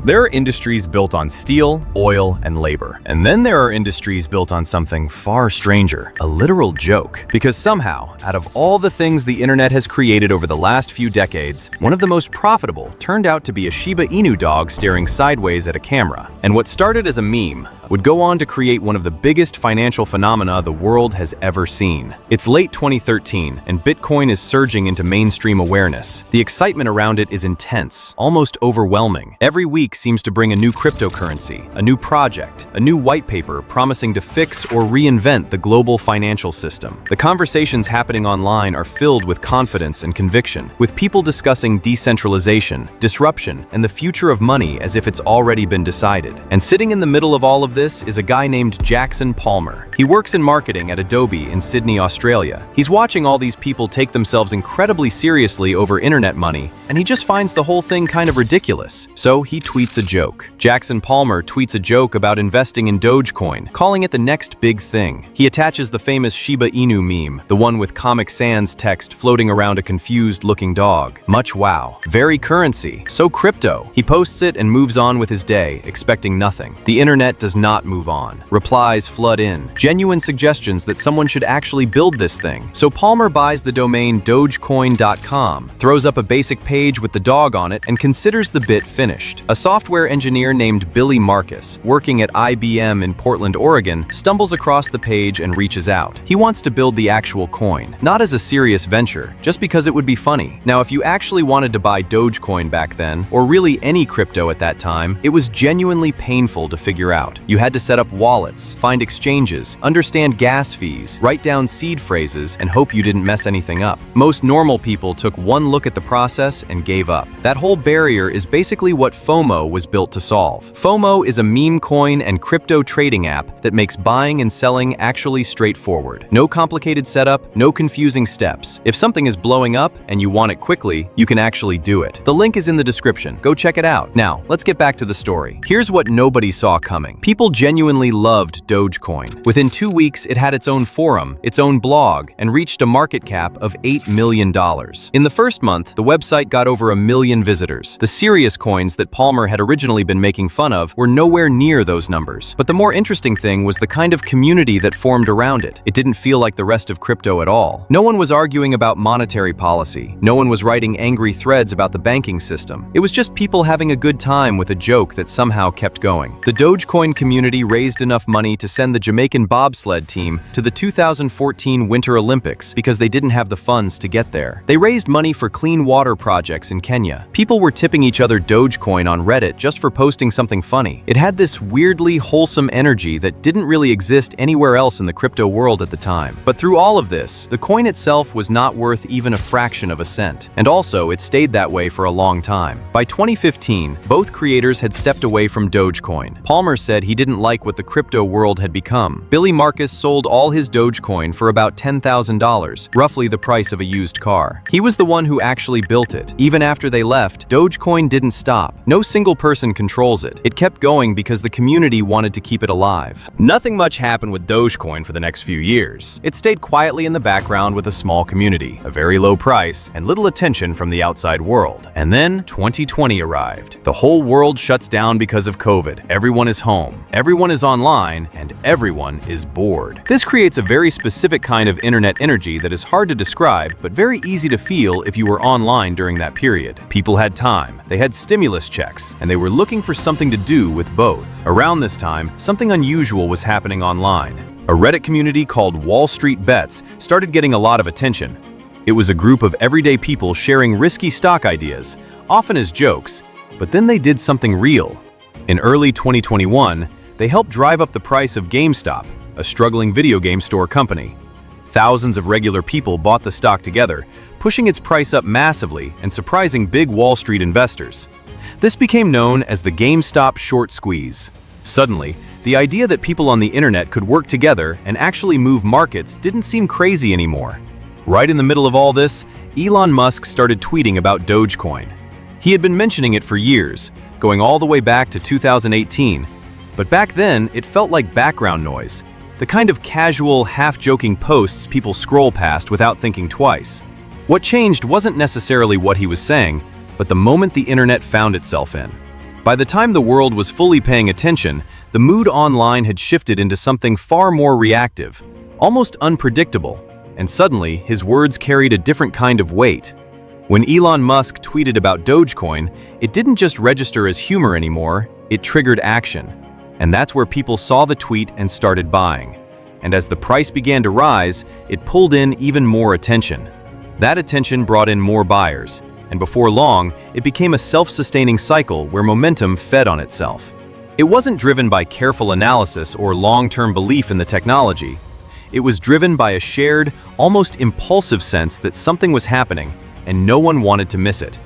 There are industries built on steel, oil, and labor. And then there are industries built on something far stranger, a literal joke. Because somehow, out of all the things the internet has created over the last few decades, one of the most profitable turned out to be a Shiba Inu dog staring sideways at a camera. And what started as a meme would go on to create one of the biggest financial phenomena the world has ever seen. It's late 2013, and Bitcoin is surging into mainstream awareness. The excitement around it is intense, almost overwhelming. Every week seems to bring a new cryptocurrency, a new project, a new white paper promising to fix or reinvent the global financial system. The conversations happening online are filled with confidence and conviction, with people discussing decentralization, disruption, and the future of money as if it's already been decided. And sitting in the middle of all of this is a guy named Jackson Palmer. He works in marketing at Adobe in Sydney, Australia. He's watching all these people take themselves incredibly seriously over internet money, and he just finds the whole thing kind of ridiculous. So he tweets a joke. Jackson Palmer tweets a joke about investing in Dogecoin, calling it the next big thing. He attaches the famous Shiba Inu meme, the one with Comic Sans text floating around a confused-looking dog. Much wow. Very currency. So crypto. He posts it and moves on with his day, expecting nothing. The internet does not move on. Replies flood in. Genuine suggestions that someone should actually build this thing. So Palmer buys the domain dogecoin.com, throws up a basic page with the dog on it, and considers the bit finished. A software engineer named Billy Marcus, working at IBM in Portland, Oregon, stumbles across the page and reaches out. He wants to build the actual coin, not as a serious venture, just because it would be funny. Now, if you actually wanted to buy Dogecoin back then, or really any crypto at that time, it was genuinely painful to figure out. You had to set up wallets, find exchanges, understand gas fees, write down seed phrases, and hope you didn't mess anything up. Most normal people took one look at the process and gave up. That whole barrier is basically what FOMO was built to solve. FOMO is a meme coin and crypto trading app that makes buying and selling actually straightforward. No complicated setup, no confusing steps. If something is blowing up and you want it quickly, you can actually do it. The link is in the description. Go check it out. Now, let's get back to the story. Here's what nobody saw coming. People genuinely loved Dogecoin. Within 2 weeks, it had its own forum, its own blog, and reached a market cap of $8 million. In the first month, the website got over 1 million visitors. The serious coins that Palmer had originally been making fun of were nowhere near those numbers. But the more interesting thing was the kind of community that formed around it. It didn't feel like the rest of crypto at all. No one was arguing about monetary policy. No one was writing angry threads about the banking system. It was just people having a good time with a joke that somehow kept going. The Dogecoin community raised enough money to send the Jamaican bobsled team to the 2014 Winter Olympics because they didn't have the funds to get there. They raised money for clean water projects in Kenya. People were tipping each other Dogecoin on Reddit just for posting something funny. It had this weirdly wholesome energy that didn't really exist anywhere else in the crypto world at the time. But through all of this, the coin itself was not worth even a fraction of a cent. And also, it stayed that way for a long time. By 2015, both creators had stepped away from Dogecoin. Palmer said he didn't like what the crypto world had become. Billy Marcus sold all his Dogecoin for about $10,000, roughly the price of a used car. He was the one who actually built it. Even after they left, Dogecoin didn't stop. No single person controls it. It kept going because the community wanted to keep it alive. Nothing much happened with Dogecoin for the next few years. It stayed quietly in the background with a small community, a very low price, and little attention from the outside world. And then 2020 arrived. The whole world shuts down because of COVID. Everyone is home. Everyone is online, and everyone is bored. This creates a very specific kind of internet energy that is hard to describe, but very easy to feel if you were online during that period. People had time, they had stimulus checks, and they were looking for something to do with both. Around this time, something unusual was happening online. A Reddit community called Wall Street Bets started getting a lot of attention. It was a group of everyday people sharing risky stock ideas, often as jokes, but then they did something real. In early 2021, they helped drive up the price of GameStop, a struggling video game store company. Thousands of regular people bought the stock together, pushing its price up massively and surprising big Wall Street investors. This became known as the GameStop short squeeze. Suddenly, the idea that people on the internet could work together and actually move markets didn't seem crazy anymore. Right in the middle of all this, Elon Musk started tweeting about Dogecoin. He had been mentioning it for years, going all the way back to 2018. But back then, it felt like background noise, the kind of casual, half-joking posts people scroll past without thinking twice. What changed wasn't necessarily what he was saying, but the moment the internet found itself in. By the time the world was fully paying attention, the mood online had shifted into something far more reactive, almost unpredictable, and suddenly his words carried a different kind of weight. When Elon Musk tweeted about Dogecoin, it didn't just register as humor anymore, it triggered action. And that's where people saw the tweet and started buying. And as the price began to rise, it pulled in even more attention. That attention brought in more buyers, and before long, it became a self-sustaining cycle where momentum fed on itself. It wasn't driven by careful analysis or long-term belief in the technology. It was driven by a shared, almost impulsive sense that something was happening, and no one wanted to miss it.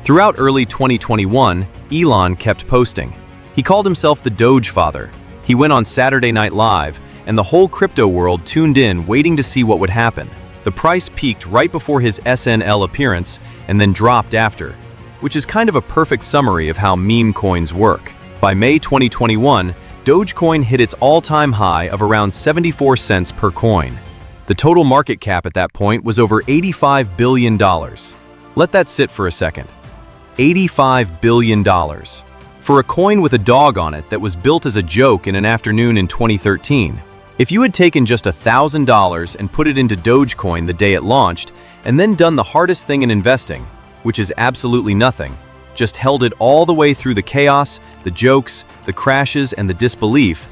Throughout early 2021, Elon kept posting. He called himself the Doge Father. He went on Saturday Night Live, and the whole crypto world tuned in waiting to see what would happen. The price peaked right before his SNL appearance and then dropped after, which is kind of a perfect summary of how meme coins work. By May 2021, Dogecoin hit its all-time high of around 74 cents per coin. The total market cap at that point was over $85 billion. Let that sit for a second. $85 billion. For a coin with a dog on it that was built as a joke in an afternoon in 2013. If you had taken just $1,000 and put it into Dogecoin the day it launched, and then done the hardest thing in investing, which is absolutely nothing, just held it all the way through the chaos, the jokes, the crashes, and the disbelief,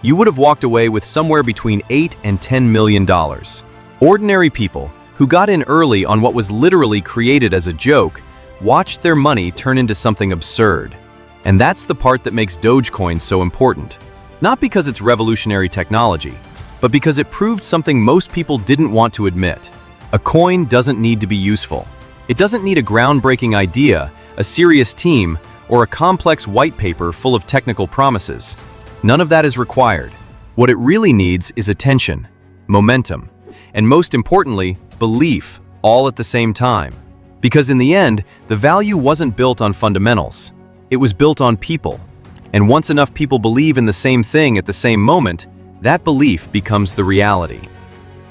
you would have walked away with somewhere between $8 and $10 million. Ordinary people, who got in early on what was literally created as a joke, watched their money turn into something absurd. And that's the part that makes Dogecoin so important. Not because it's revolutionary technology, but because it proved something most people didn't want to admit. A coin doesn't need to be useful. It doesn't need a groundbreaking idea, a serious team, or a complex white paper full of technical promises. None of that is required. What it really needs is attention, momentum, and most importantly, belief, all at the same time. Because in the end, the value wasn't built on fundamentals. It was built on people. And once enough people believe in the same thing at the same moment, that belief becomes the reality.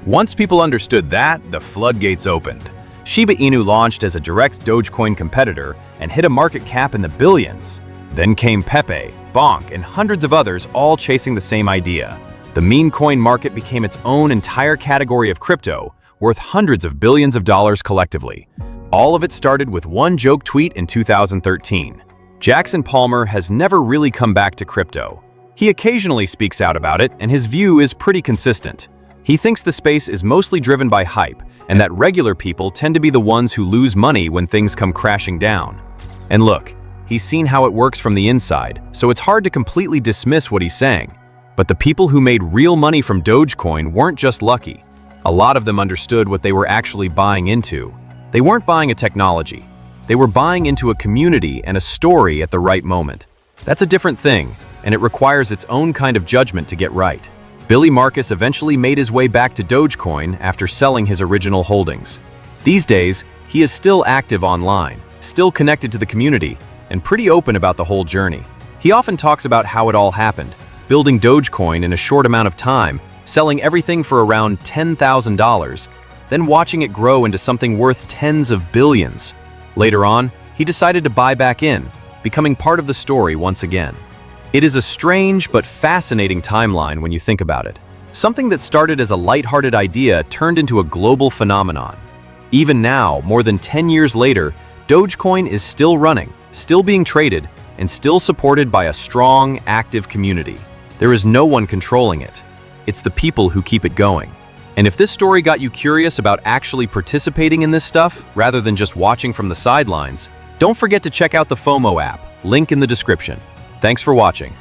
Once people understood that, the floodgates opened. Shiba Inu launched as a direct Dogecoin competitor and hit a market cap in the billions. Then came Pepe, Bonk, and hundreds of others all chasing the same idea. The meme coin market became its own entire category of crypto, worth hundreds of billions of dollars collectively. All of it started with one joke tweet in 2013. Jackson Palmer has never really come back to crypto. He occasionally speaks out about it, and his view is pretty consistent. He thinks the space is mostly driven by hype, and that regular people tend to be the ones who lose money when things come crashing down. And look, he's seen how it works from the inside, so it's hard to completely dismiss what he's saying. But the people who made real money from Dogecoin weren't just lucky. A lot of them understood what they were actually buying into. They weren't buying a technology. They were buying into a community and a story at the right moment. That's a different thing, and it requires its own kind of judgment to get right. Billy Marcus eventually made his way back to Dogecoin after selling his original holdings. These days, he is still active online, still connected to the community, and pretty open about the whole journey. He often talks about how it all happened, building Dogecoin in a short amount of time, selling everything for around $10,000, then watching it grow into something worth tens of billions. Later on, he decided to buy back in, becoming part of the story once again. It is a strange but fascinating timeline when you think about it. Something that started as a lighthearted idea turned into a global phenomenon. Even now, more than 10 years later, Dogecoin is still running, still being traded, and still supported by a strong, active community. There is no one controlling it. It's the people who keep it going. And if this story got you curious about actually participating in this stuff, rather than just watching from the sidelines, don't forget to check out the FOMO app, link in the description. Thanks for watching.